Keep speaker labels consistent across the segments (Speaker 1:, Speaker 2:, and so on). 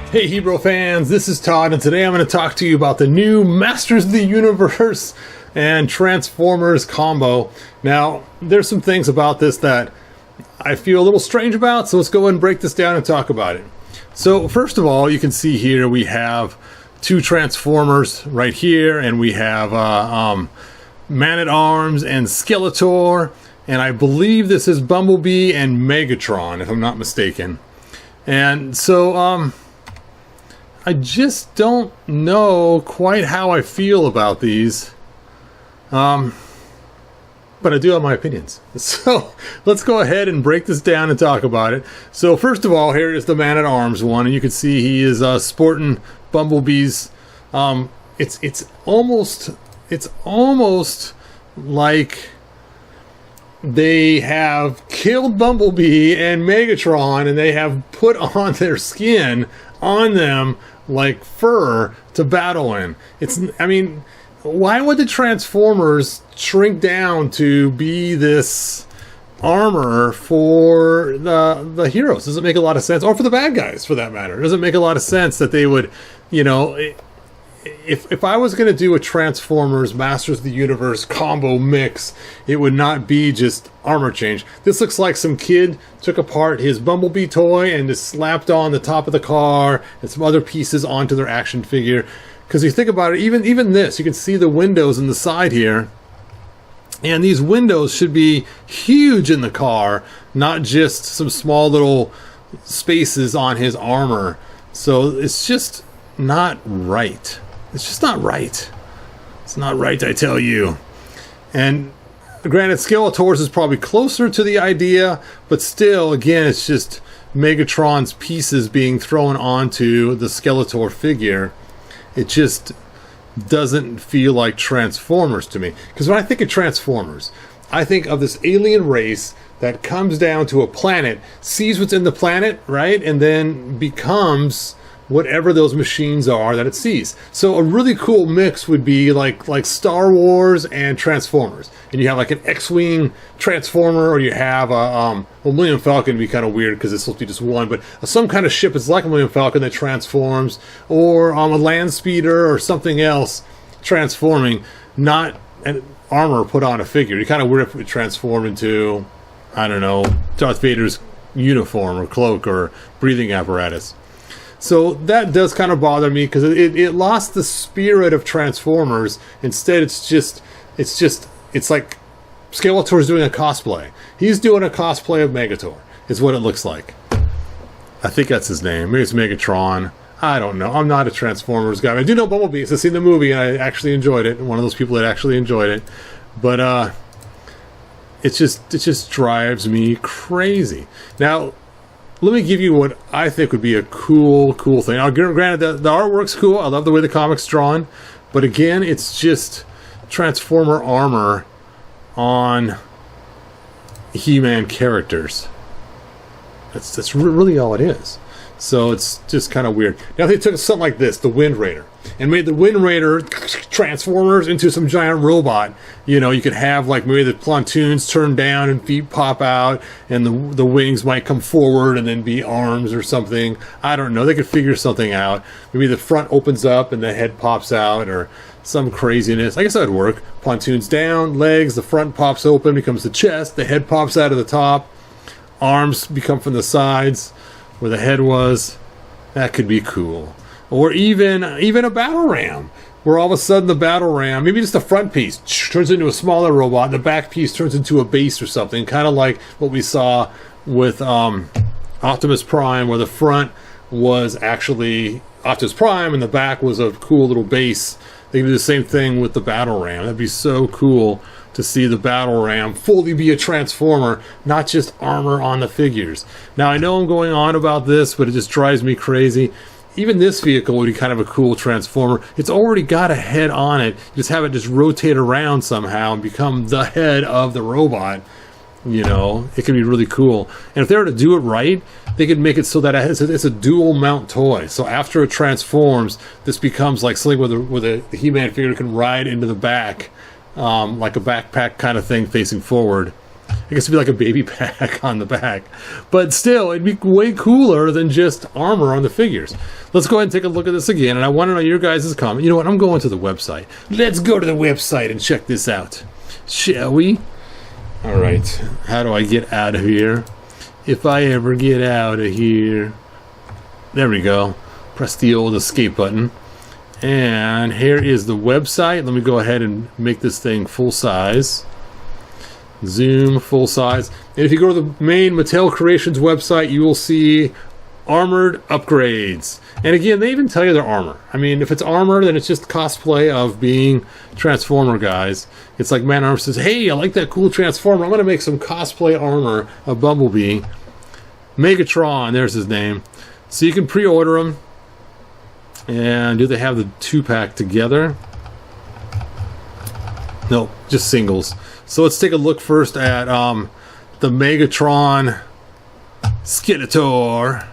Speaker 1: Hey Hebrew fans, this is Todd, and today I'm going to talk to you about the new Masters of the Universe and Transformers combo. Now, there's some things about this that I feel a little strange about, so let's go ahead and break this down and talk about it. So, first of all, you can see here we have two Transformers right here, and we have Man-At-Arms and Skeletor, and I believe this is Bumblebee and Megatron, if I'm not mistaken. And so, I just don't know quite how I feel about these. But I do have my opinions. So let's go ahead and break this down and talk about it. So first of all, here is the Man-At-Arms one, and you can see he is sporting Bumblebee's. It's almost like they have killed Bumblebee and Megatron, and they have put on their skin on them like fur to battle in. Why would the Transformers shrink down to be this armor for the heroes? Doesn't make a lot of sense, or for the bad guys for that matter. It doesn't make a lot of sense that they would, if I was going to do a Transformers Masters of the Universe combo mix, it would not be just armor change. This looks like some kid took apart his Bumblebee toy and just slapped on the top of the car and some other pieces onto their action figure. Because you think about it, even this, you can see the windows in the side here. And these windows should be huge in the car, not just some small little spaces on his armor. So it's just not right. It's just not right. It's not right, I tell you. And granted, Skeletor's is probably closer to the idea, but still, again, it's just Megatron's pieces being thrown onto the Skeletor figure. It just doesn't feel like Transformers to me. Because when I think of Transformers, I think of this alien race that comes down to a planet, sees what's in the planet, right? And then becomes whatever those machines are that it sees. So a really cool mix would be like Star Wars and Transformers. And you have like an X-Wing Transformer, or you have a Millennium Falcon would be kind of weird because it's supposed to be just one, but some kind of ship that's like a Millennium Falcon that transforms, or a land speeder or something else transforming, not an armor put on a figure. You kind of weird if it would transform into, I don't know, Darth Vader's uniform or cloak or breathing apparatus. So that does kind of bother me because it lost the spirit of Transformers. Instead, it's like Skeletor's doing a cosplay. He's doing a cosplay of Megator, is what it looks like. I think that's his name. Maybe it's Megatron. I don't know. I'm not a Transformers guy. I do know Bumblebee. I've seen the movie and I actually enjoyed it. One of those people that actually enjoyed it. But it just drives me crazy. Now, let me give you what I think would be a cool thing. Now, granted, the artwork's cool. I love the way the comic's drawn. But again, it's just Transformer armor on He-Man characters. That's really all it is. So it's just kind of weird. Now they took something like this, the Wind Raider, and made the Wind Raider Transformers into some giant robot. You could have like maybe the pontoons turn down and feet pop out, and the wings might come forward and then be arms or something. I don't know. They could figure something out. Maybe the front opens up and the head pops out, or some craziness. I guess that would work. Pontoons down, legs, the front pops open, becomes the chest, the head pops out of the top, arms become from the sides where the head was. That could be cool. Or even a battle ram, where all of a sudden the battle ram, maybe just the front piece turns into a smaller robot, and the back piece turns into a base or something, kind of like what we saw with Optimus Prime, where the front was actually Optimus Prime and the back was a cool little base. They can do the same thing with the battle ram. That'd be so cool to see the battle ram fully be a Transformer, not just armor on the figures. Now, I know I'm going on about this, but it just drives me crazy. Even this vehicle would be kind of a cool Transformer. It's already got a head on it. You just have it just rotate around somehow and become the head of the robot. It can be really cool. And if they were to do it right, they could make it so that it's a dual mount toy. So after it transforms, this becomes like something where the He-Man figure can ride into the back, like a backpack kind of thing facing forward. I guess it'd be like a baby pack on the back. But still, it'd be way cooler than just armor on the figures. Let's go ahead and take a look at this again, and I want to know your guys' comment. You know what? I'm going to the website. Let's go to the website and check this out. Shall we? All right. How do I get out of here? If I ever get out of here. There we go. Press the old escape button. And here is the website. Let me go ahead and make this thing full size. Zoom, full size. And if you go to the main Mattel Creations website, you will see armored upgrades. And again, they even tell you their armor. I mean, if it's armor, then it's just cosplay of being Transformer guys. It's like Man-At-Arms says, hey, I like that cool Transformer. I'm going to make some cosplay armor of Bumblebee. Megatron, there's his name. So you can pre-order them. And do they have the 2-pack together? No, just singles. So let's take a look first at the Megatron Skeletor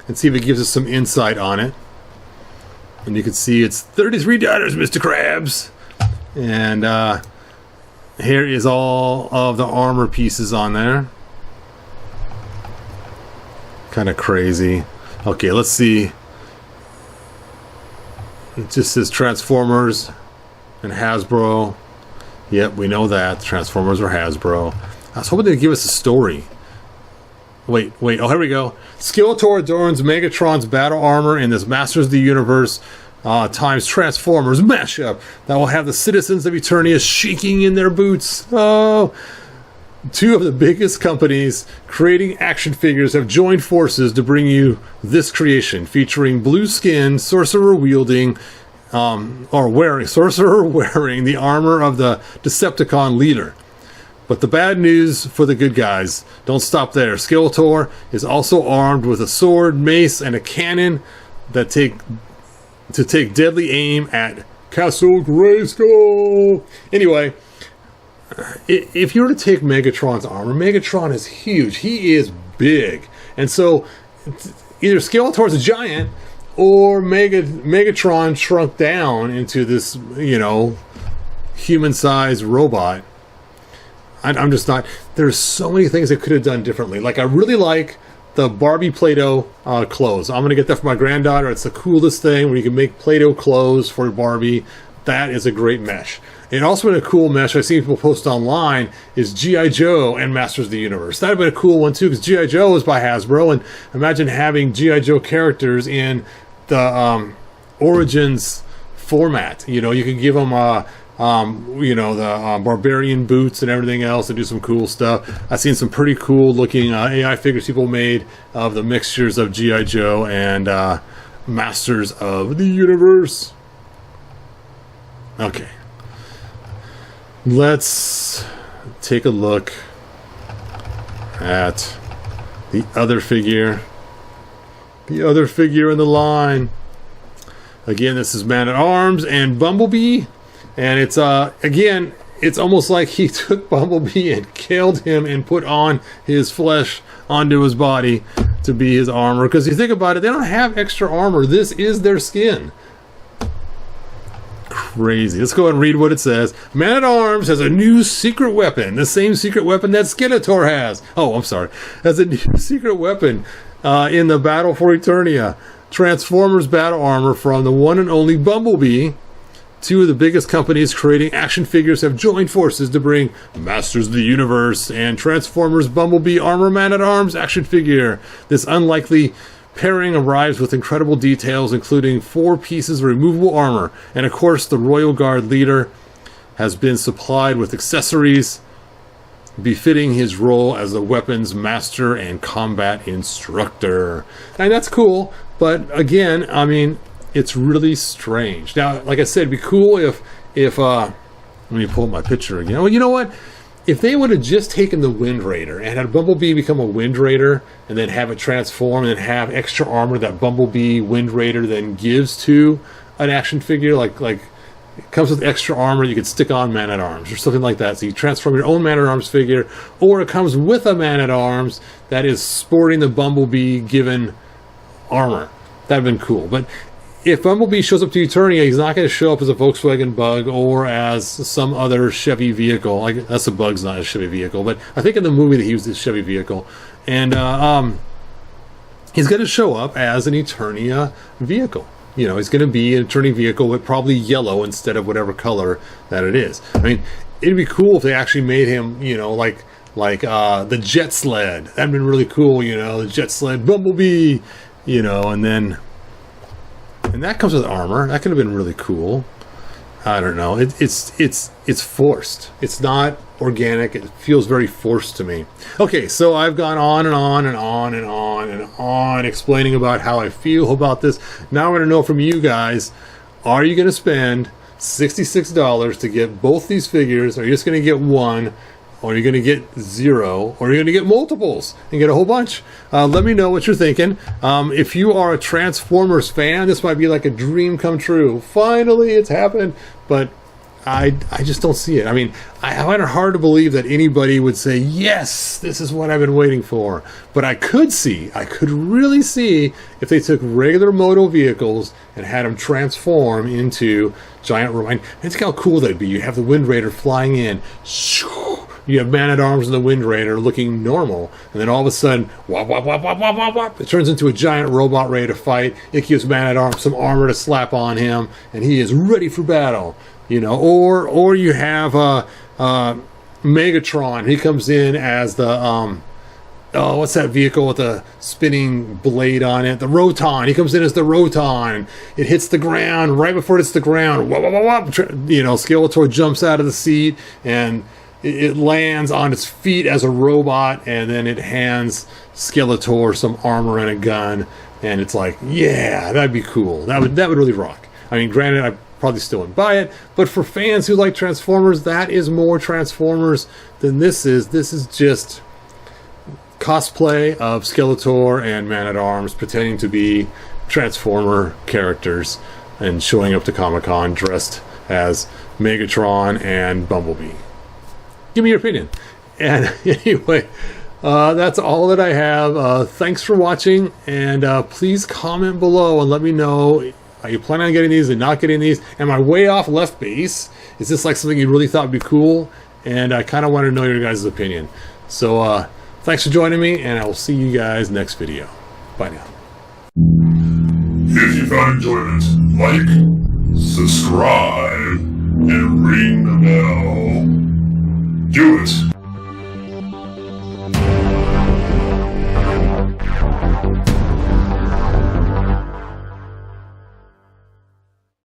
Speaker 1: and see if it gives us some insight on it. And you can see it's $33, Mr. Krabs. And here is all of the armor pieces on there. Kind of crazy. Okay, let's see. It just says Transformers and Hasbro. Yep, we know that. Transformers are Hasbro. I was hoping they'd give us a story. Wait. Oh, here we go. Skeletor adorns Megatron's battle armor in this Masters of the Universe times Transformers mashup that will have the citizens of Eternia shaking in their boots. Oh, two of the biggest companies creating action figures have joined forces to bring you this creation, featuring blue skin, sorcerer wearing the armor of the Decepticon leader. But the bad news for the good guys, don't stop there. Skeletor is also armed with a sword, mace, and a cannon that take deadly aim at Castle Grayskull. Anyway, if you were to take Megatron's armor, Megatron is huge. He is big. And so either Skeletor's a giant or Megatron shrunk down into this, human-sized robot. I'm just not... There's so many things they could have done differently. Like, I really like the Barbie Play-Doh clothes. I'm going to get that for my granddaughter. It's the coolest thing where you can make Play-Doh clothes for Barbie. That is a great mesh. And also been a cool mesh I've seen people post online is G.I. Joe and Masters of the Universe. That would have been a cool one too, because G.I. Joe is by Hasbro, and imagine having G.I. Joe characters in the Origins format. You can give them the barbarian boots and everything else and do some cool stuff. I've seen some pretty cool looking AI figures people made of the mixtures of G.I. Joe and Masters of the Universe. Okay. Let's take a look at the other figure. The other figure in the line. Again, this is Man-At-Arms and Bumblebee. And it's, again, it's almost like he took Bumblebee and killed him and put on his flesh onto his body to be his armor. Because you think about it, they don't have extra armor. This is their skin. Crazy. Let's go ahead and read what it says. Man-At-Arms has a new secret weapon. The same secret weapon that Skeletor has. Oh, I'm sorry. Has a new secret weapon in the Battle for Eternia. Transformers battle armor from the one and only Bumblebee. Two of the biggest companies creating action figures have joined forces to bring Masters of the Universe and Transformers Bumblebee armor Man-At-Arms action figure. This unlikely pairing arrives with incredible details, including 4 pieces of removable armor, and of course the Royal Guard leader has been supplied with accessories befitting his role as the weapons master and combat instructor. And that's cool, but again, I mean, it's really strange. Now, like I said, it'd be cool if let me pull up my picture again. Well, you know what? If they would have just taken the Wind Raider and had Bumblebee become a Wind Raider and then have it transform and have extra armor that Bumblebee Wind Raider then gives to an action figure, like it comes with extra armor you could stick on Man-At-Arms or something like that. So you transform your own Man-At-Arms figure, or it comes with a Man-At-Arms that is sporting the Bumblebee given armor. That'd have been cool. But if Bumblebee shows up to Eternia, he's not going to show up as a Volkswagen Bug or as some other Chevy vehicle. Like, that's a Bug's not a Chevy vehicle, but I think in the movie that he was a Chevy vehicle. And he's going to show up as an Eternia vehicle. You know, he's going to be an Eternia vehicle with probably yellow instead of whatever color that it is. I mean, it'd be cool if they actually made him, you know, like the jet sled. That'd been really cool, you know, the jet sled Bumblebee, you know, and that comes with armor. That could have been really cool. I don't know. It's forced. It's not organic. It feels very forced to me. Okay, so I've gone on and on and on and on and on explaining about how I feel about this. Now I want to know from you guys, are you going to spend $66 to get both these figures? Are you just going to get one? Or are you going to get 0? Or are you going to get multiples and get a whole bunch? Let me know what you're thinking. If you are a Transformers fan, this might be like a dream come true. Finally, it's happened. But I just don't see it. I mean, I find it hard to believe that anybody would say, yes, this is what I've been waiting for. But I could really see if they took regular moto vehicles and had them transform into giant robots. And think how cool that'd be. You have the Wind Raider flying in. You have Man-At-Arms and the Wind Raider looking normal, and then all of a sudden, wop, wop, wop, wop, wop, wop, wop, it turns into a giant robot ready to fight. It gives Man-At-Arms some armor to slap on him, and he is ready for battle. You know, or you have Megatron. He comes in as the what's that vehicle with the spinning blade on it? The Roton. He comes in as the Roton. It hits the ground right before it hits the ground. Wop, wop, wop, wop. You know, Skeletor jumps out of the seat and it lands on its feet as a robot, and then it hands Skeletor some armor and a gun, and it's like, yeah, that'd be cool. That would really rock. I mean, granted, I probably still wouldn't buy it, but for fans who like Transformers, that is more Transformers than this is. This is just cosplay of Skeletor and Man-At-Arms pretending to be Transformer characters and showing up to Comic-Con dressed as Megatron and Bumblebee. Give me your opinion. And anyway, that's all that I have. Thanks for watching, and please comment below and let me know, are you planning on getting these and not getting these? Am I way off left base? Is this like something you really thought would be cool? And I kind of want to know your guys' opinion. So thanks for joining me, and I will see you guys next video. Bye now.
Speaker 2: If you found enjoyment, like, subscribe.